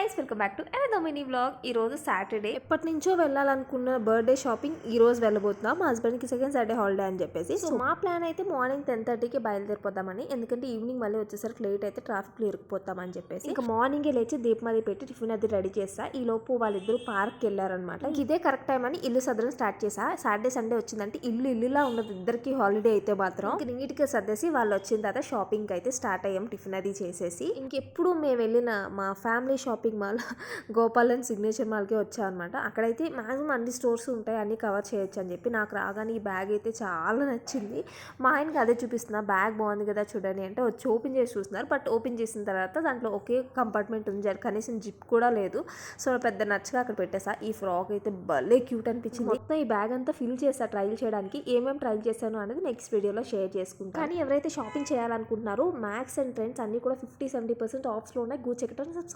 Guys, welcome back to another mini vlog. ఈ రోజు Saturday. ఎప్పటి నుంచో వెళ్ళాలనుకున్న బర్త్డే షాపింగ్ ఈ రోజు వెళ్ళబోతున్నాం. మా హస్బెండ్కి సెకండ్ సాటర్డే హాలిడే అని చెప్పేసి. సో మా ప్లాన్ అయితే మార్నింగ్ 10:30కి బయలుదేరిపోతామని. ఎందుకంటే ఈవినింగ్ మళ్ళీ వచ్చేసరికి లేట్ అయితే ట్రాఫిక్లో ఇరుక్కుపోతామని చెప్పేసి ఇంకా మార్నింగే లేచి దీపం అది పెట్టి టిఫిన్ అది రెడీ చేస్తా. ఈ లోపు వాళ్ళిద్దరు పార్క్కి వెళ్ళారనమాట. ఇదే కరెక్ట్ టైం అని ఇల్లు సదరం స్టార్ట్ చేసా. సాటర్డే సండే వచ్చిందంటే ఇల్లులా ఉండదు. ఇద్దరికి హాలిడే అయితే మాత్రం నీట్గా సర్దేసి వాళ్ళు వచ్చిన తర్వాత షాపింగ్ అయితే స్టార్ట్ అయ్యాం. టిఫిన్ అది చేసేసి ఇంకెప్పుడు మేము వెళ్ళిన మా family shopping mall Gopalan signature మాల్కి వచ్చా అనమాట. అక్కడైతే మ్యాక్సిమం అన్ని స్టోర్స్ ఉంటాయి, అన్ని కవర్ చేయొచ్చు అని చెప్పి నాకు రాగానే ఈ బ్యాగ్ అయితే చాలా నచ్చింది. మా ఆయనకి అదే చూపిస్తున్నా, బ్యాగ్ బాగుంది కదా చూడండి అంటే వచ్చి ఓపెన్ చేసి చూస్తున్నారు. బట్ ఓపెన్ చేసిన తర్వాత దాంట్లో ఒకే కంపార్ట్మెంట్ ఉంది, కనీసం జిప్ కూడా లేదు. సో పెద్ద నచ్చగా అక్కడ పెట్టేసా. ఈ ఫ్రాక్ అయితే భలే క్యూట్ అనిపించింది. మొత్తం ఈ బ్యాగ్ అంతా ఫిల్ చేసా ట్రైల్ చేయడానికి. ఏమేమి ట్రైల్ చేశాను అనేది నెక్స్ట్ వీడియోలో షేర్ చేసుకుంటాను. కానీ ఎవరైతే షాపింగ్ చేయాలనుకుంటున్నారో మ్యాక్స్ అండ్ ట్రెండ్స్ అన్ని కూడా 50-70% ఆఫ్స్లో ఉన్నాయి. Go check it out. Subscribe.